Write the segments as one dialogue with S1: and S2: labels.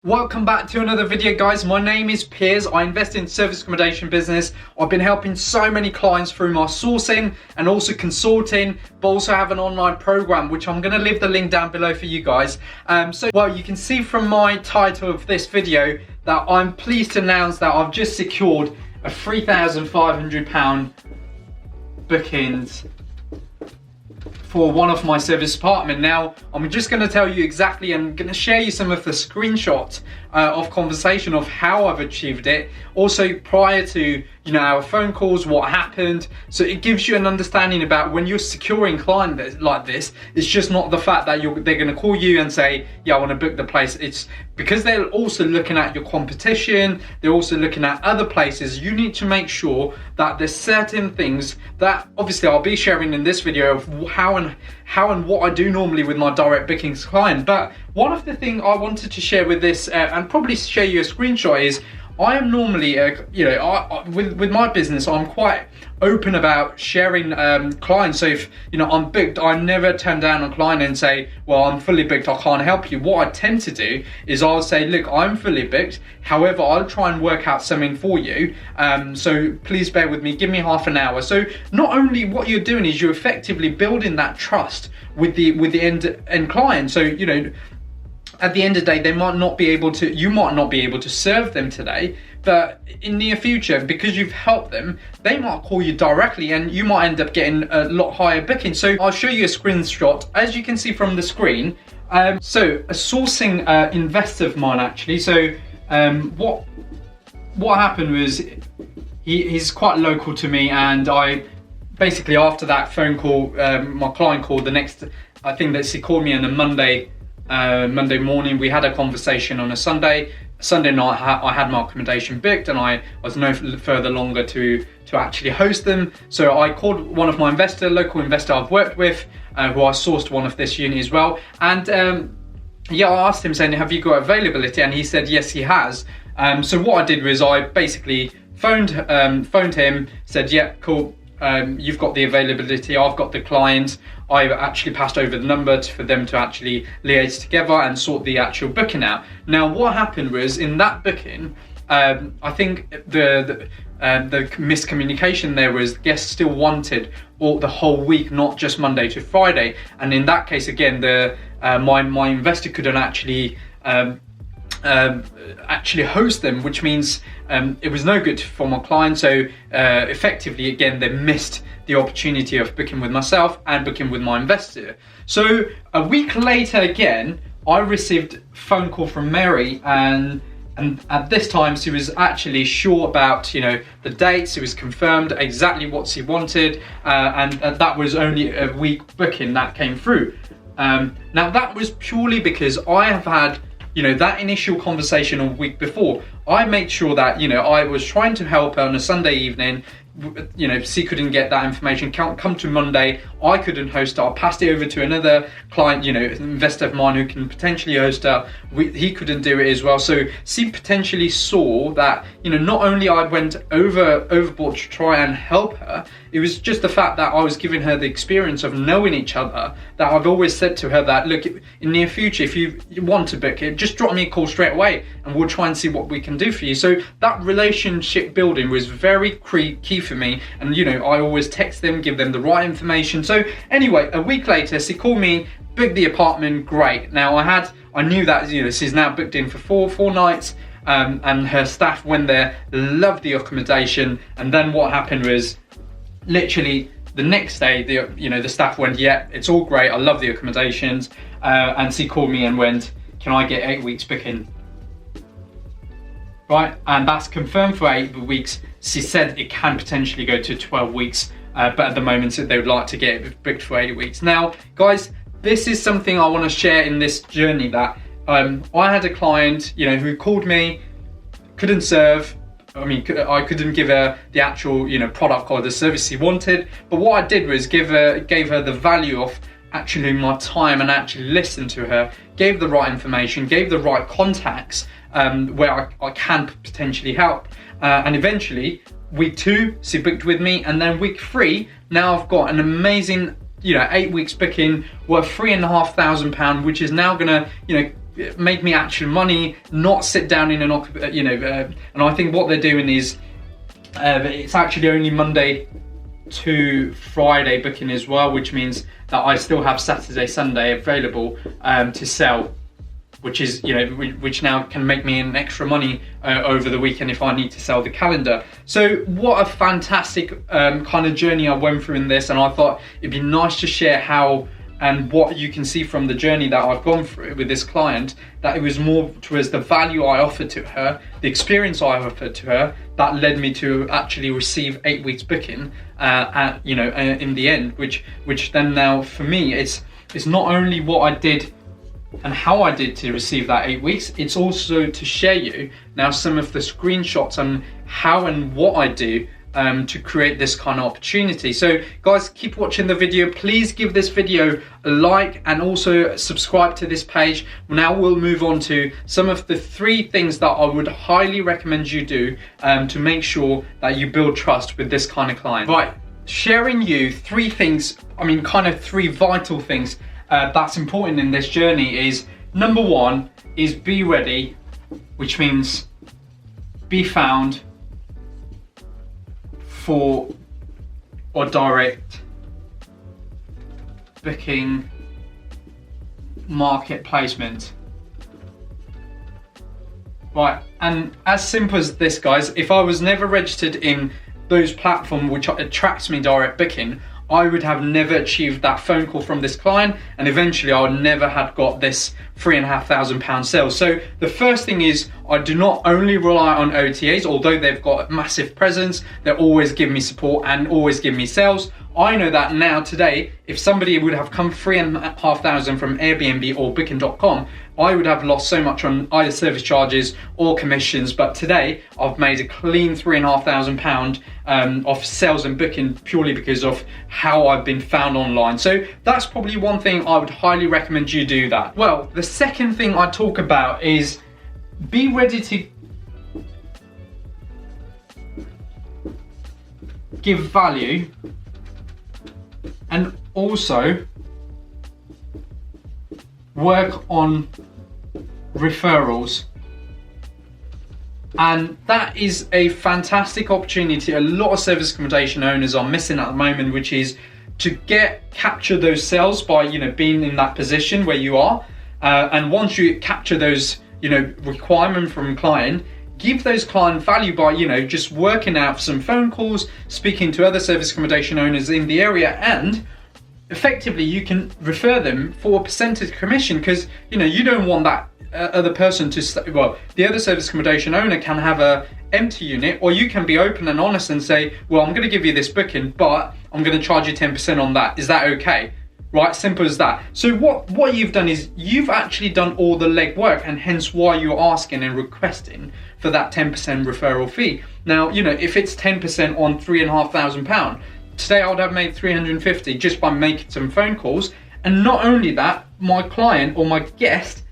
S1: Welcome back to another video, guys. My name is Piers. I invest in service accommodation business. I've been helping so many clients through my sourcing and also consulting, but also have an online program, which I'm going to leave the link down below for you guys. Well, you can see from my title of this video that I'm pleased to announce that I've just secured a £3,500 bookings for one of my service apartment. Now, I'm just going to tell you exactly, I'm going to share you some of the screenshots of conversation of how I've achieved it. Also, prior to our phone calls, what happened. So it gives you an understanding about when you're securing clients like this. It's just not the fact that they're going to call you and say, yeah, I want to book the place. It's because they're also looking at your competition. They're also looking at other places. You need to make sure that there's certain things that obviously I'll be sharing in this video of how and what I do normally with my direct bookings client. But one of the things I wanted to share with this and probably share you a screenshot is I am normally, with my business, I'm quite open about sharing clients. So if I'm booked, I never turn down a client and say, well, I'm fully booked, I can't help you. What I tend to do is I'll say, look, I'm fully booked. However, I'll try and work out something for you. So please bear with me, give me half an hour. So not only what you're doing is you're effectively building that trust with the end client. So, at the end of the day, you might not be able to serve them today, but in the near future, because you've helped them, they might call you directly and you might end up getting a lot higher booking. So I'll show you a screenshot. As you can see from the screen, so a sourcing investor of mine actually. So what happened was he's quite local to me, and I basically, after that phone call, my client called I think that he called me on a Monday morning. We had a conversation on a Sunday night. I had my accommodation booked and I was no further longer to actually host them. So I called one of my local investor I've worked with, who I sourced one of this unit as well. And I asked him saying, have you got availability? And he said, yes, he has. So what I did was I basically phoned him, said, yeah, cool. You've got the availability, I've got the client. I actually passed over the number for them to actually liaise together and sort the actual booking out. Now, what happened was in that booking, I think the miscommunication there was the guests still wanted the whole week, not just Monday to Friday. And in that case, again, my investor couldn't actually host them, which means it was no good for my client. So effectively, again, they missed the opportunity of booking with myself and booking with my investor. So a week later, again, I received a phone call from Mary, and at this time she was actually sure about the dates. It was confirmed exactly what she wanted, and that was only a week booking that came through. Now that was purely because I have had that initial conversation a week before. I made sure that I was trying to help her on a Sunday evening. She couldn't get that information. Come to Monday, I couldn't host her. I passed it over to another client, an investor of mine who can potentially host her. He couldn't do it as well. So she potentially saw that not only I went overboard to try and help her, it was just the fact that I was giving her the experience of knowing each other. That I've always said to her that, look, in the near future, if you want to book it, just drop me a call straight away and we'll try and see what we can do for you. So that relationship building was very key for me. And I always text them, give them the right information. So anyway, a week later, she called me, booked the apartment, great. Now I knew that she's now booked in for four nights, and her staff went there, loved the accommodation. And then what happened was, literally the next day, the staff went, yeah, it's all great, I love the accommodations, and she called me and went, can I get 8 weeks booking? Right, and that's confirmed for 8 weeks. She said it can potentially go to 12 weeks, but at the moment they would like to get it booked for 8 weeks. Now, guys, this is something I want to share in this journey, that I had a client, who called me, couldn't serve. I couldn't give her the actual, product or the service she wanted. But what I did was gave her the value of actually my time and actually listened to her, gave the right information, gave the right contacts where I can potentially help. And eventually, week 2, she booked with me, and then week 3, now I've got an amazing 8 weeks booking worth £3,500, which is now gonna, make me actual money, not sit down in an and I think what they're doing is it's actually only Monday to Friday booking as well, which means that I still have Saturday, Sunday available to sell, which is, which now can make me an extra money over the weekend if I need to sell the calendar. So what a fantastic kind of journey I went through in this, and I thought it'd be nice to share how and what you can see from the journey that I've gone through with this client, that it was more towards the value I offered to her, the experience I offered to her, that led me to actually receive 8 weeks booking in the end, which then now for me, it's not only what I did and how I did to receive that 8 weeks, it's also to share you now some of the screenshots on how and what I do to create this kind of opportunity. So guys, keep watching the video. Please give this video a like and also subscribe to this page. Now we'll move on to some of the 3 things that I would highly recommend you do to make sure that you build trust with this kind of client. Right, sharing you 3 things, kind of 3 vital things that's important in this journey is, number 1 is be ready, which means be found for or direct booking market placement. Right, and as simple as this, guys, if I was never registered in those platforms which attracts me direct booking, I would have never achieved that phone call from this client, and eventually I would never have got this £3,500 sale. So the first thing is, I do not only rely on OTAs, although they've got a massive presence, they always give me support and always give me sales. I know that now today, if somebody would have come £3,500 from Airbnb or Booking.com, I would have lost so much on either service charges or commissions. But today, I've made a clean £3,500 of sales and booking purely because of how I've been found online. So that's probably one thing I would highly recommend you do that. Well, the second thing I talk about is be ready to give value and also work on referrals. And that is a fantastic opportunity a lot of service accommodation owners are missing at the moment, which is to capture those sales by being in that position where you are, and once you capture those requirement from client, give those client value by just working out some phone calls, speaking to other service accommodation owners in the area, and effectively you can refer them for a percentage commission, because you don't want that other person to the other service accommodation owner can have a empty unit, or you can be open and honest and say, well, I'm going to give you this booking, but I'm going to charge you 10% on that. Is that okay? Right, simple as that. So what you've done is you've actually done all the legwork, and hence why you're asking and requesting for that 10% referral fee. Now, if it's 10% on £3,500, today I would have made 350 just by making some phone calls. And not only that, my client or my guest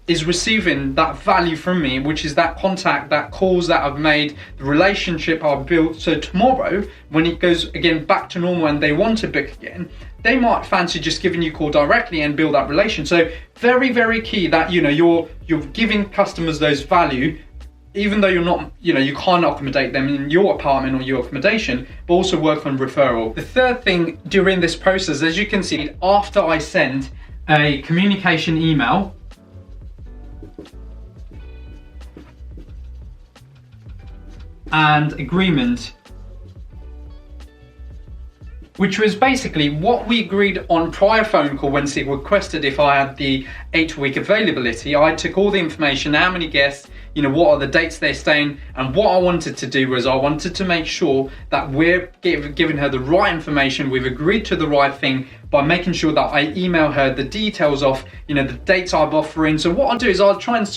S1: is receiving that value from me, which is that contact, that calls that I've made, the relationship I've built. So tomorrow, when it goes again back to normal and they want to book again, they might fancy just giving you a call directly and build that relation. So very, very key that you're giving customers those value, even though you're not, you can't accommodate them in your apartment or your accommodation, but also work on referral. The third thing during this process, as you can see, after I send a communication email and agreement, which was basically what we agreed on prior phone call when she requested if I had the 8-week availability. I took all the information, how many guests, what are the dates they're staying, and what I wanted to do was I wanted to make sure that we're giving her the right information. We've agreed to the right thing by making sure that I email her the details of, the dates I'm offering. So what I'll do is I'll try and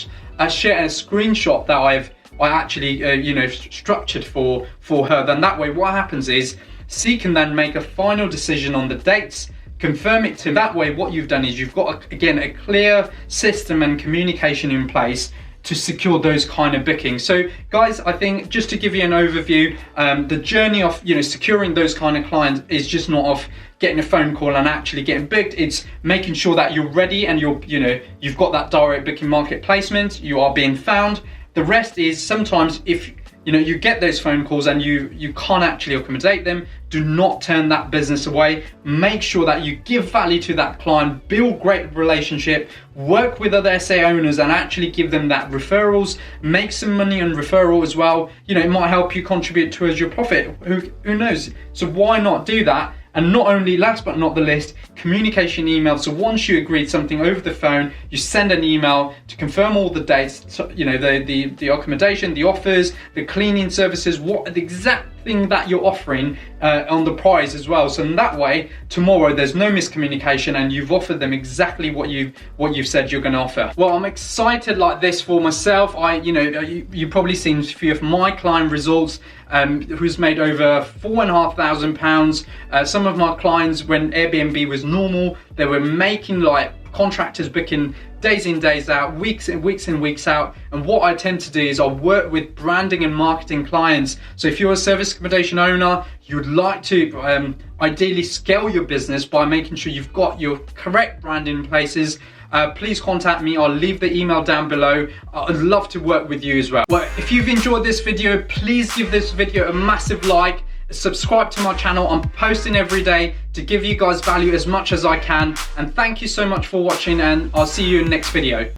S1: share a screenshot that I actually, structured for her. Then that way, what happens is she can then make a final decision on the dates, confirm it to. That way, what you've done is you've got again a clear system and communication in place. to secure those kind of bookings. So guys, I think just to give you an overview, the journey of securing those kind of clients is just not of getting a phone call and actually getting booked. It's making sure that you're ready and you've got that direct booking market placement, you are being found. The rest is sometimes if you get those phone calls and you can't actually accommodate them, do not turn that business away. Make sure that you give value to that client, build great relationship, work with other SA owners and actually give them that referrals, make some money on referral as well. It might help you contribute towards your profit. Who knows? So why not do that? And not only, last but not the least, communication email. So once you agreed something over the phone, you send an email to confirm all the dates, the accommodation, the offers, the cleaning services, what the exact thing that you're offering on the price as well. So in that way, tomorrow there's no miscommunication and you've offered them exactly what you've said you're going to offer. Well, I'm excited like this for myself. You've probably seen a few of my client results, who's made over £4,500. Some of my clients, when Airbnb was normal, they were making like contractors booking days in, days out, weeks in, weeks out. And what I tend to do is I work with branding and marketing clients. So if you're a service accommodation owner, you'd like to ideally scale your business by making sure you've got your correct branding in places, please contact me. I'll leave the email down below. I'd love to work with you as well. Well, if you've enjoyed this video, please give this video a massive like. Subscribe to my channel. I'm posting every day to give you guys value as much as I can. And thank you so much for watching, and I'll see you in the next video.